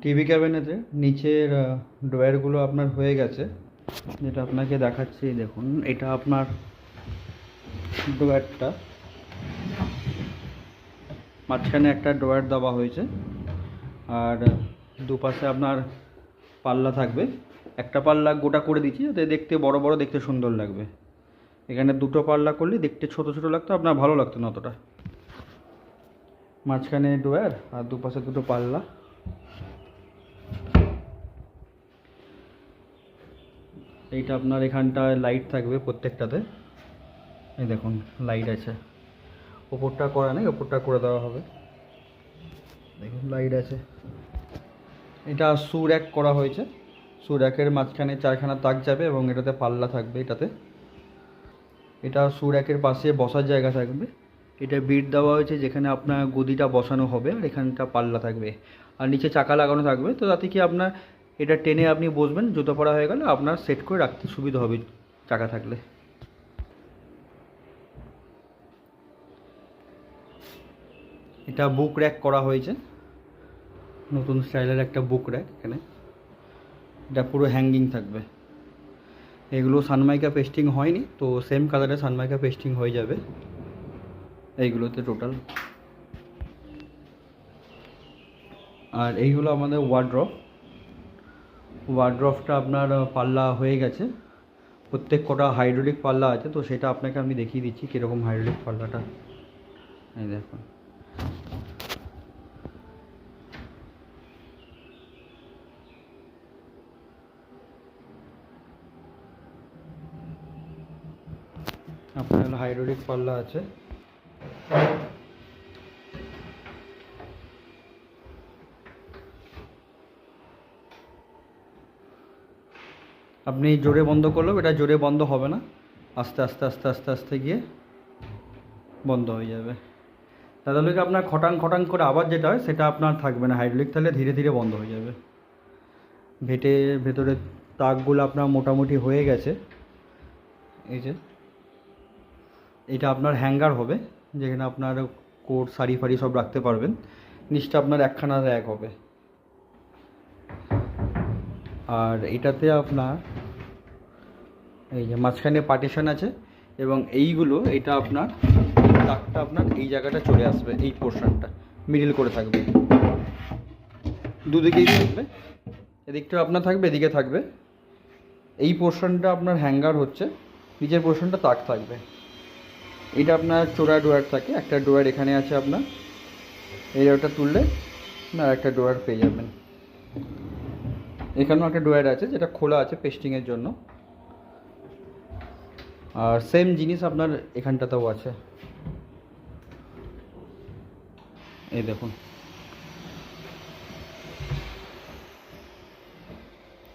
TV ক্যাবিনেতে নিচের ড্রয়ারগুলো আপনার হয়ে গেছে, যেটা আপনাকে দেখাচ্ছি। দেখুন, এটা আপনার ড্রয়ারটা, মাঝখানে একটা ড্রয়ার দেওয়া হয়েছে, আর দুপাশে আপনার পাল্লা থাকবে। একটা পাল্লা গোটা করে দিচ্ছি যাতে দেখতে বড় বড়, দেখতে সুন্দর লাগবে। এখানে দুটো পাল্লা করলে দেখতে ছোট ছোট লাগতো, আপনার ভালো লাগতো না অতটা। মাঝখানে ড্রয়ার আর দুপাশে দুটো পাল্লা। এইটা আপনার এখানটায় লাইট থাকবে প্রত্যেকটাতে। এই দেখুন, লাইট আছে। ওপরটা করা নেই, ওপরটা করে দেওয়া হবে। দেখুন, লাইট আছে। এটা শু র্যাক করা হয়েছে। শু র্যাকের মাঝখানে চারখানা তাক যাবে এবং এটাতে পাল্লা থাকবে। এটা শু র্যাকের পাশে বসার জায়গা থাকবে। এটা বিট দেওয়া হয়েছে যেখানে আপনার গদিটা বসানো হবে, আর এখানটা পাল্লা থাকবে, আর নিচে চাকা লাগানো থাকবে। তো তাতে কি আপনার এটা টেনে আপনি বসবেন, জুতো পরা হয়ে গেলে আপনার সেট করে রাখতে সুবিধা হবে চাকা থাকলে। এটা বুক র্যাক করা হয়েছে, নতুন স্টাইলের একটা বুক র্যাক। এখানে এটা পুরো হ্যাঙ্গিং থাকবে। এগুলো সানমাইকা পেস্টিং হয়নি, তো সেম কালারে সানমাইকা পেস্টিং হয়ে যাবে এইগুলোতে টোটাল। আর এইগুলো আমাদের ওয়ার্ড্রপটা আপনার পাল্লা হয়ে গেছে। প্রত্যেক কটা হাইড্রোলিক পাল্লা আছে, তো সেটা আপনাকে আমি দেখিয়ে দিচ্ছি কীরকম হাইড্রোলিক পাল্লাটা। এই দেখুন, আপনার হাইড্রোলিক পাল্লা আছে। আপনি জোরে বন্ধ করলেও এটা জোরে বন্ধ হবে না, আস্তে আস্তে আস্তে আস্তে আস্তে গিয়ে বন্ধ হয়ে যাবে। তাহলে কি আপনার খটাং খটাং করে আবার যেটা হয় সেটা আপনার থাকবে না। হাইড্রোলিক তাহলে ধীরে ধীরে বন্ধ হয়ে যাবে। ভেতরে তাকগুলো আপনার মোটামুটি হয়ে গেছে। এই যে এটা আপনার হ্যাঙ্গার হবে, যেখানে আপনার কোট শাড়ি ফাড়ি সব রাখতে পারবেন। নিচটা আপনার একখানা র্যাক হবে। আর এটাতে আপনার এই যে মাঝখানে পার্টিশন আছে, এবং এটা আপনার তাকটা আপনার এই জায়গাটা চলে আসবে। এই পোর্শনটা মিডিল করে থাকবে, দুদিকেই থাকবে। এদিকটা আপনার থাকবে, এদিকে থাকবে। এই পোর্শনটা আপনার হ্যাঙ্গার হচ্ছে, নিচের পোর্শনটা তাক থাকবে। এটা আপনার চোরা ড্রয়ার থাকে। একটা ড্রয়ার এখানে আছে আপনার, এই ড্রয়ারটা তুললে না একটা ড্রয়ার পেয়ে যাবেন। এখানেও একটা ড্রয়ার আছে যেটা খোলা আছে পেস্টিংয়ের জন্য। আর সেম জিনিস আপনার এখানটাতেও আছে। এই দেখুন,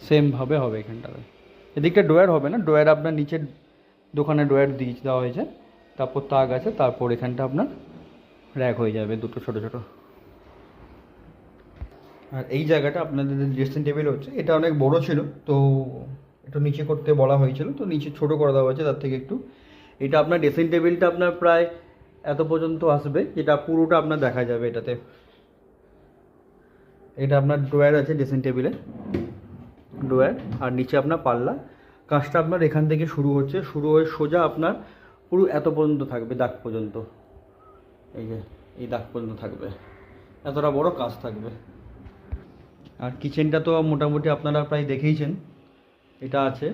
সেমভাবে হবে এখানটাতে। এদিকটা ড্রয়ার হবে না, ড্রয়ার আপনার নিচের দোকানে ড্রয়ার দিয়ে দেওয়া হয়েছে, তারপর তাক আছে, তারপর এখানটা আপনার র্যাক হয়ে যাবে দুটো ছোটো ছোটো। আর এই জায়গাটা আপনাদের ড্রেসিং টেবিল হচ্ছে, এটা অনেক বড় ছিল, তো একটু নিচে করতে বলা হয়েছিল, তো নিচে ছোটো করে দেওয়া হয়েছে তার থেকে একটু। এটা আপনার ড্রেসিং টেবিলটা আপনার প্রায় এত পর্যন্ত আসবে, যেটা পুরোটা আপনার দেখা যাবে এটাতে। এটা আপনার ড্রয়ার আছে ড্রেসিং টেবিলে, ড্রয়ার, আর নিচে আপনার পাল্লা। কাজটা আপনার এখান থেকে শুরু হয়ে সোজা আপনার পুরো এত পর্যন্ত থাকবে, দাগ পর্যন্ত। এই যে এই দাগ পর্যন্ত থাকবে, এতটা বড় কাজ থাকবে। আর কিচেনটা তো মোটামুটি আপনারা প্রায় দেখেইছেন, এটা আছে।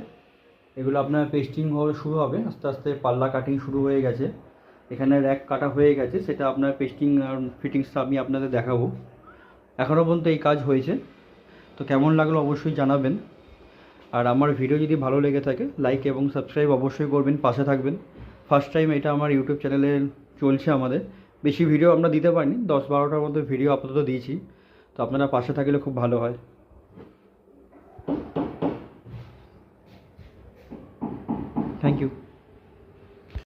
এগুলো আপনার পেস্টিং শুরু হবে আস্তে আস্তে, পাল্লা কাটিং শুরু হয়ে গেছে, এখানে র্যাক কাটা হয়ে গেছে। সেটা আপনার পেস্টিং আর ফিটিংসটা আমি আপনাদের দেখাবো। এখনও পর্যন্ত এই কাজ হয়েছে। তো কেমন লাগলো অবশ্যই জানাবেন। আর আমার ভিডিও যদি ভালো লেগে থাকে লাইক এবং সাবস্ক্রাইব অবশ্যই করবেন, পাশে থাকবেন। ফার্স্ট টাইম এটা আমার ইউটিউব চ্যানেলে চলছে আমাদের। বেশি ভিডিও আমরা দিতে পারিনি, 10-12টার মতো ভিডিও আপাতত দিয়েছি। তো আপনারা পাশে থাকলে খুব ভালো হয়।